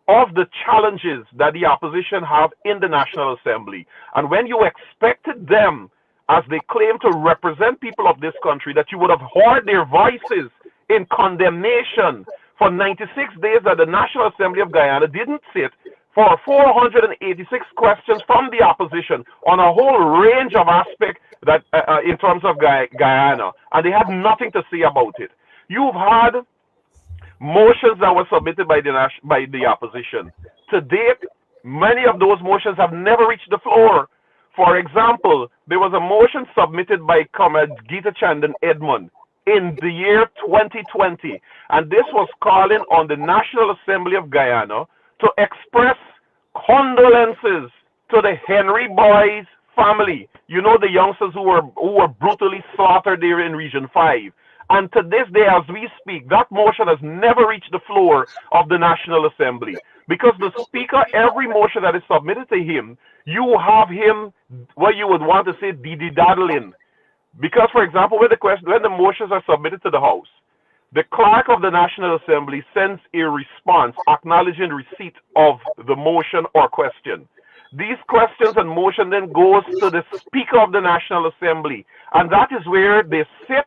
C: of the challenges that the opposition have in the National Assembly. And when you expected them, as they claim to represent people of this country, that you would have heard their voices in condemnation for 96 days, that the National Assembly of Guyana didn't sit for 486 questions from the opposition on a whole range of aspects that in terms of Guyana, and they had nothing to say about it. You've had motions that were submitted by the opposition. To date, many of those motions have never reached the floor. For example, there was a motion submitted by Comrade Gita Chandan Edmund in the year 2020, and this was calling on the National Assembly of Guyana to express condolences to the Henry Boys family. You know, the youngsters who were brutally slaughtered there in Region 5. And to this day, as we speak, that motion has never reached the floor of the National Assembly. Because the Speaker, every motion that is submitted to him, you have him, what you would want to say, diddy-daddling, Because, for example, when the motions are submitted to the House, the clerk of the National Assembly sends a response acknowledging receipt of the motion or question. These questions and motion then goes to the Speaker of the National Assembly, and that is where they sit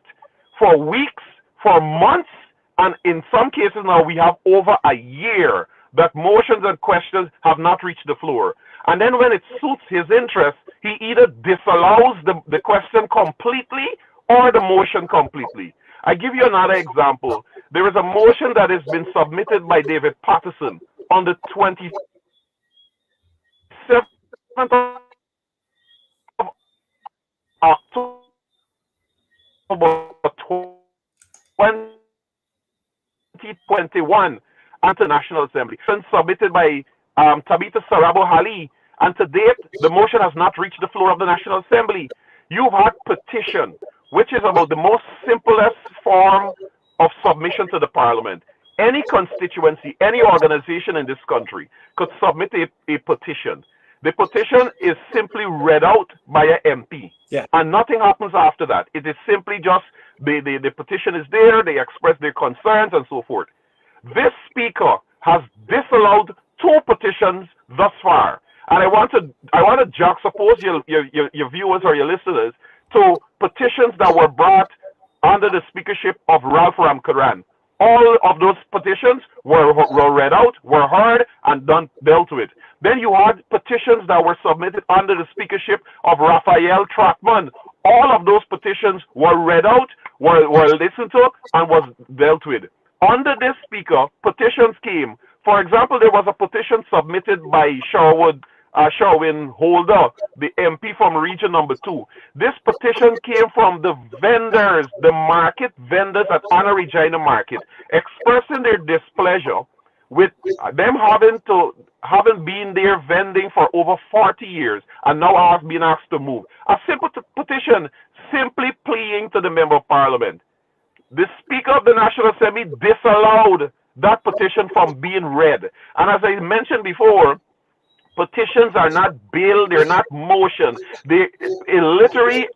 C: for weeks, for months, and in some cases now we have over a year that motions and questions have not reached the floor. And then when it suits his interest, he either disallows the question completely or the motion completely. I give you another example. There is a motion that has been submitted by David Patterson on the 27th of October 2021 at the National Assembly, submitted by Tabitha Sarabo Hali, and to date, the motion has not reached the floor of the National Assembly. You've had petition, which is about the most simplest form of submission to the Parliament. Any constituency, any organization in this country could submit a petition. The petition is simply read out by an MP, and nothing happens after that. It is simply just the petition is there, they express their concerns and so forth. This speaker has disallowed 2 petitions thus far. And I want to juxtapose your viewers or your listeners to petitions that were brought under the speakership of Ralph Ramkaran. All of those petitions were read out, were heard, and dealt with. Then you had petitions that were submitted under the speakership of Raphael Trotman. All of those petitions were read out, were listened to, and was dealt with. Under this speaker, petitions came. For example, there was a petition submitted by Sherwin Holder, the MP from Region Number 2. This petition came from the vendors, the market vendors at Anna Regina Market, expressing their displeasure with them having been there vending for over 40 years and now have been asked to move. A simple petition simply pleading to the Member of Parliament. The Speaker of the National Assembly disallowed that petition from being read. And as I mentioned before, petitions are not bill, they're not motion. Literally,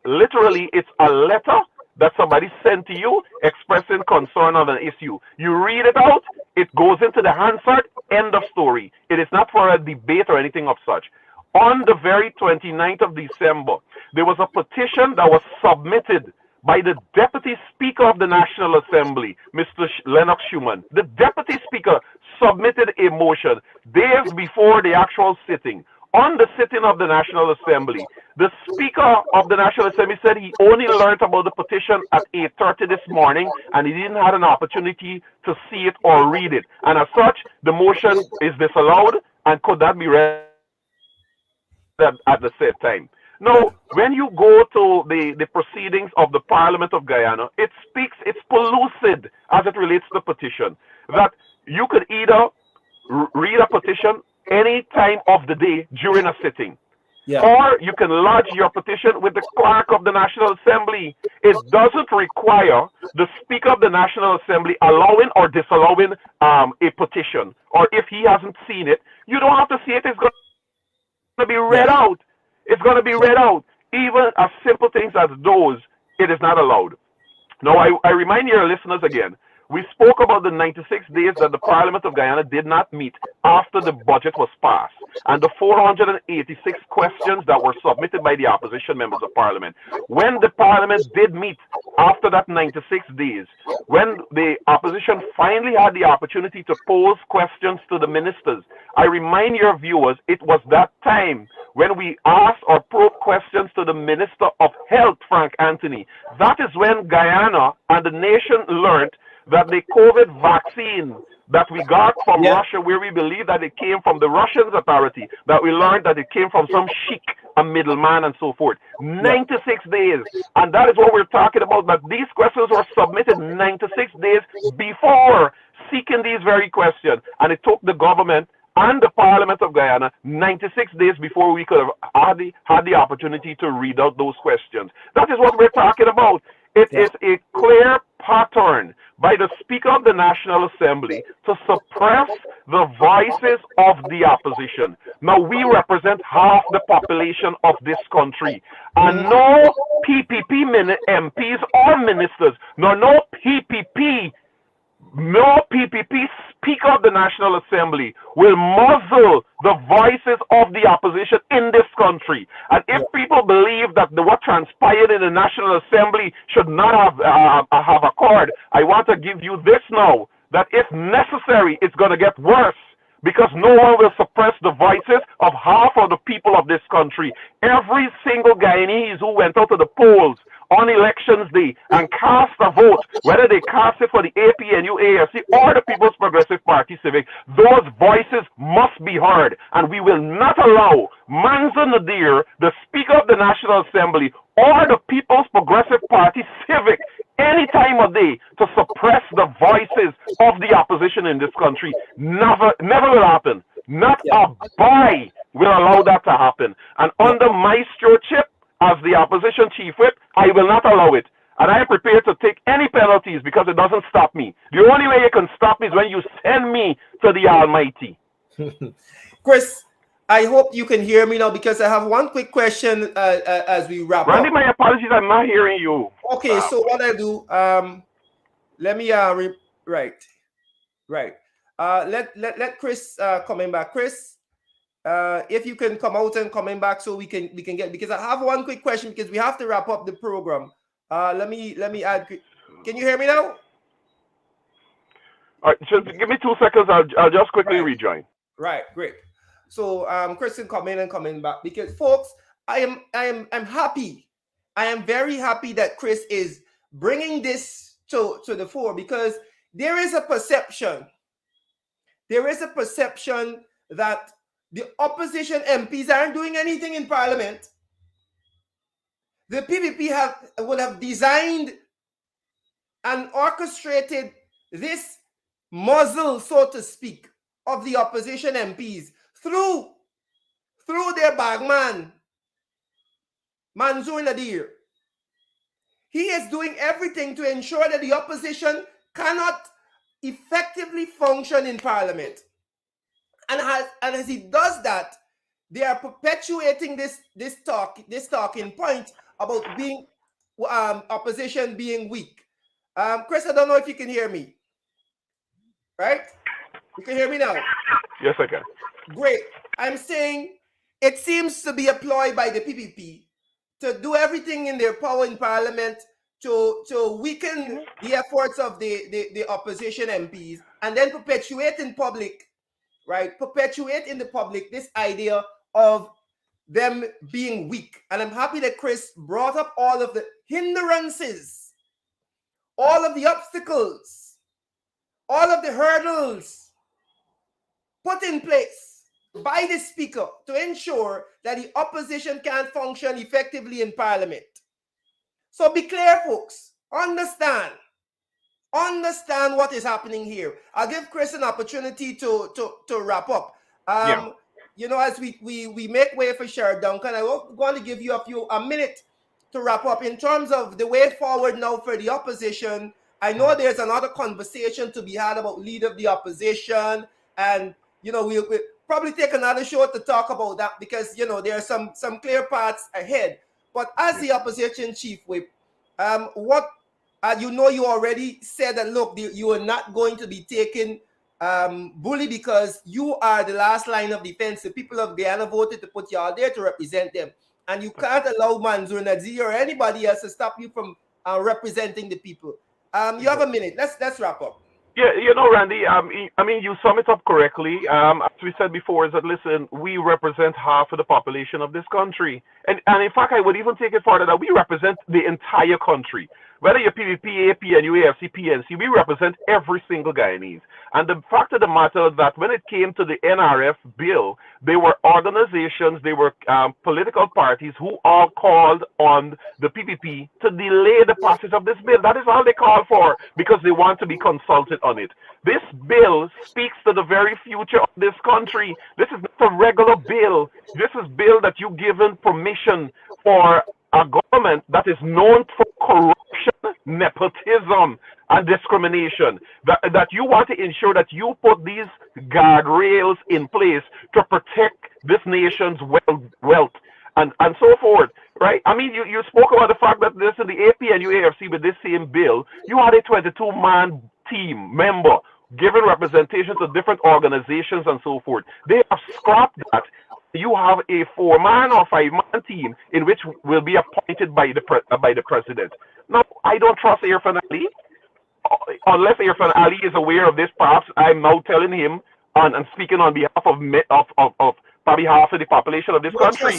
C: it's a letter that somebody sent to you expressing concern on an issue. You read it out, it goes into the Hansard, end of story. It is not for a debate or anything of such. On the very 29th of December, there was a petition that was submitted by the Deputy Speaker of the National Assembly, Mr. Lennox Schumann. The Deputy Speaker submitted a motion days before the actual sitting. On the sitting of the National Assembly, the Speaker of the National Assembly said he only learned about the petition at 8:30 this morning and he didn't have an opportunity to see it or read it. And as such, the motion is disallowed and could not be read at the same time. Now, when you go to the proceedings of the Parliament of Guyana, it's pellucid as it relates to the petition, that you could either read a petition any time of the day during a sitting, or you can lodge your petition with the clerk of the National Assembly. It doesn't require the Speaker of the National Assembly allowing or disallowing a petition, or if he hasn't seen it, you don't have to see it. It's going to be read out. It's going to be read out. Even as simple things as those, it is not allowed. Now, I remind your listeners again, we spoke about the 96 days that the Parliament of Guyana did not meet after the budget was passed, and the 486 questions that were submitted by the opposition members of Parliament. When the Parliament did meet after that 96 days, when the opposition finally had the opportunity to pose questions to the ministers, I remind your viewers, it was that time when we asked or probed questions to the Minister of Health, Frank Anthony. That is when Guyana and the nation learned that the COVID vaccine that we got from Russia, where we believe that it came from the Russian authority, that we learned that it came from some sheik, a middleman, and so forth. 96 days. And that is what we're talking about, that these questions were submitted 96 days before seeking these very questions. And it took the government and the Parliament of Guyana 96 days before we could have had the opportunity to read out those questions. That is what we're talking about. It is a clear pattern by the Speaker of the National Assembly to suppress the voices of the opposition. Now, we represent half the population of this country. And no PPP MPs or ministers, no PPP Speaker of the National Assembly will muzzle the voices of the opposition in this country. And if people believe that what transpired in the National Assembly should not have occurred, I want to give you this now, that if necessary, it's going to get worse. Because no one will suppress the voices of half of the people of this country. Every single Guyanese who went out to the polls on elections day and cast a vote, whether they cast it for the APNU, AFC, or the People's Progressive Party Civic, those voices must be heard. And we will not allow Manzo Nadir, the Speaker of the National Assembly, or the People's Progressive Party Civic, any time of day to suppress the voices of the opposition in this country. Never will happen. Not a boy will allow that to happen. And under my stewardship as the opposition chief whip, I will not allow it. And I am prepared to take any penalties because it doesn't stop me. The only way you can stop me is when you send me to the Almighty.
A: Chris, I hope you can hear me now because I have one quick question as we wrap
C: Randy,
A: up.
C: my apologies, I'm not hearing you.
A: Okay, so what I do, let me right. Let Chris coming back. Chris, if you can come out and coming back so we can get, because I have one quick question because we have to wrap up the program. Let me add. Can you hear me now?
C: All right, just give me 2 seconds. I'll just quickly rejoin.
A: Right, great. So Chris can come in and coming back because folks, I'm happy. I am very happy that Chris is bringing this to the fore because there is a perception. There is a perception that the opposition MPs aren't doing anything in Parliament. The PPP would have designed and orchestrated this muzzle, so to speak, of the opposition MPs through their bagman, Manzo Nadir. He is doing everything to ensure that the opposition cannot effectively function in Parliament. And as he does that, they are perpetuating this talking point about being opposition being weak. Chris, I don't know if you can hear me. Right? You can hear me now?
C: Yes, I can.
A: Great. I'm saying it seems to be a ploy by the PPP to do everything in their power in Parliament to weaken the efforts of the opposition MPs and then perpetuate in public, right? Perpetuate in the public this idea of them being weak. And I'm happy that Chris brought up all of the hindrances, all of the obstacles, all of the hurdles put in place by the speaker to ensure that the opposition can function effectively in Parliament. So be clear, folks. Understand what is happening here. I'll give Chris an opportunity to wrap up. You know, as we make way for Sherrod Duncan, I want to give you a minute to wrap up in terms of the way forward now for the opposition. I know there's another conversation to be had about leader of the opposition, and you know we'll probably take another show to talk about that because you know there are some clear paths ahead. But as the opposition chief whip, what you already said that look, you are not going to be taken bully because you are the last line of defense. The people of Guyana voted to put you out there to represent them, and you can't allow Manzo Nadir or anybody else to stop you from representing the people. You have a minute. Let's wrap up.
C: Yeah, you know, Randy, I mean, you sum it up correctly. As we said before, is that, listen, we represent half of the population of this country. And in fact, I would even take it further that we represent the entire country. Whether you're PPP, APNU, AFC, PNC, we represent every single Guyanese. And the fact of the matter is that when it came to the NRF bill, there were organizations, there were political parties who all called on the PPP to delay the passage of this bill. That is all they call for because they want to be consulted on it. This bill speaks to the very future of this country. This is not a regular bill. This is bill that you've given permission for a government that is known for corruption, nepotism, and discrimination. That you want to ensure that you put these guardrails in place to protect this nation's wealth and so forth, right? I mean, you spoke about the fact that this in the APNU AFC with this same bill, you had a 22-man team member giving representation to different organizations and so forth. They have scrapped that. You have a 4-man or 5-man team in which will be appointed by the president. Now, I don't trust Irfan Ali. Unless Irfan Ali is aware of this, perhaps I'm now telling him and speaking on behalf of probably half of the population of this country.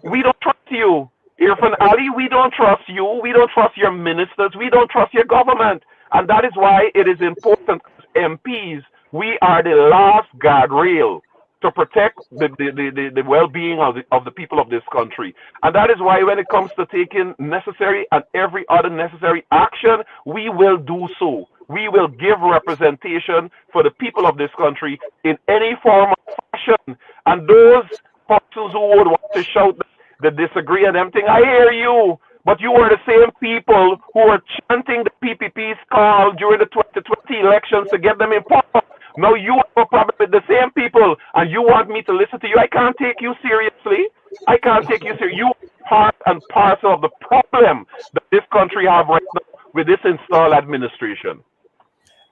C: We don't trust you. Irfan Ali, we don't trust you. We don't trust your ministers. We don't trust your government. And that is why it is important as MPs, we are the last guardrail to protect the well-being of the people of this country. And that is why when it comes to taking necessary and every other necessary action, we will do so. We will give representation for the people of this country in any form of fashion. And those persons who would want to shout the disagree and everything, I hear you. But you are the same people who are chanting the PPP's call during the 2020 elections to get them in power. Now you are probably the same people, and you want me to listen to you. I can't take you seriously. I can't take you seriously. You are part and parcel of the problem that this country have right now with this installed administration.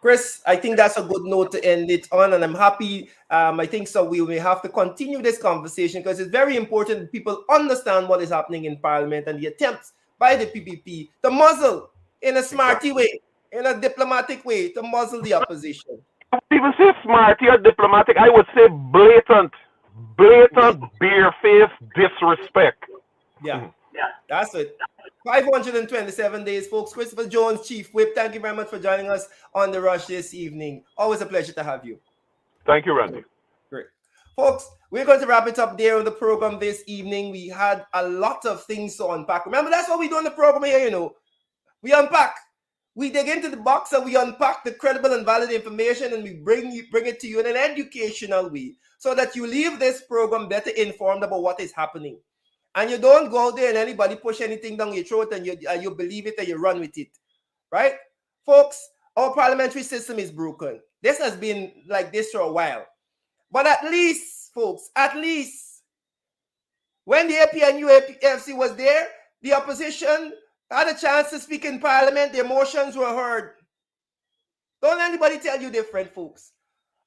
A: Chris, I think that's a good note to end it on, and I'm happy. I think so. We will have to continue this conversation because it's very important that people understand what is happening in Parliament and the attempts by the PPP to muzzle in a smarty way, in a diplomatic way, to muzzle the opposition.
C: I wouldn't even say smarty or diplomatic. I would say blatant, bare-faced disrespect.
A: Yeah, that's it. 527 days, folks. Christopher Jones, Chief Whip, thank you very much for joining us on The Rush this evening. Always a pleasure to have you.
C: Thank you, Randy.
A: Great. Folks, we're going to wrap it up there on the program this evening. We had a lot of things to unpack. Remember, that's what we do on the program here, you know. We unpack. We dig into the box and we unpack the credible and valid information and we bring it to you in an educational way so that you leave this program better informed about what is happening. And you don't go out there and anybody push anything down your throat and you believe it and you run with it. Right? Folks, our parliamentary system is broken. This has been like this for a while. But at least, folks, when the APNU AFC was there, the opposition had a chance to speak in Parliament. The emotions were heard. Don't anybody tell you different, folks.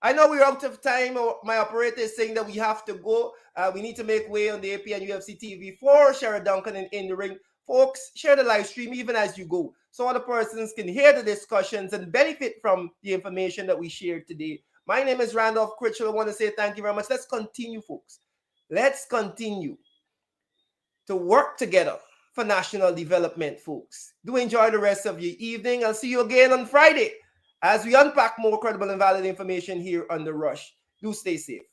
A: I know we're out of time. My operator is saying that we have to go. We need to make way on the APNU AFC TV for Shara Duncan in the ring. Folks, share the live stream even as you go so other persons can hear the discussions and benefit from the information that we shared today. My name is Randolph Critchell. I want to say thank you very much. Let's continue, folks. Let's continue to work together for national development, folks. Do enjoy the rest of your evening. I'll see you again on Friday as we unpack more credible and valid information here on The Rush. Do stay safe.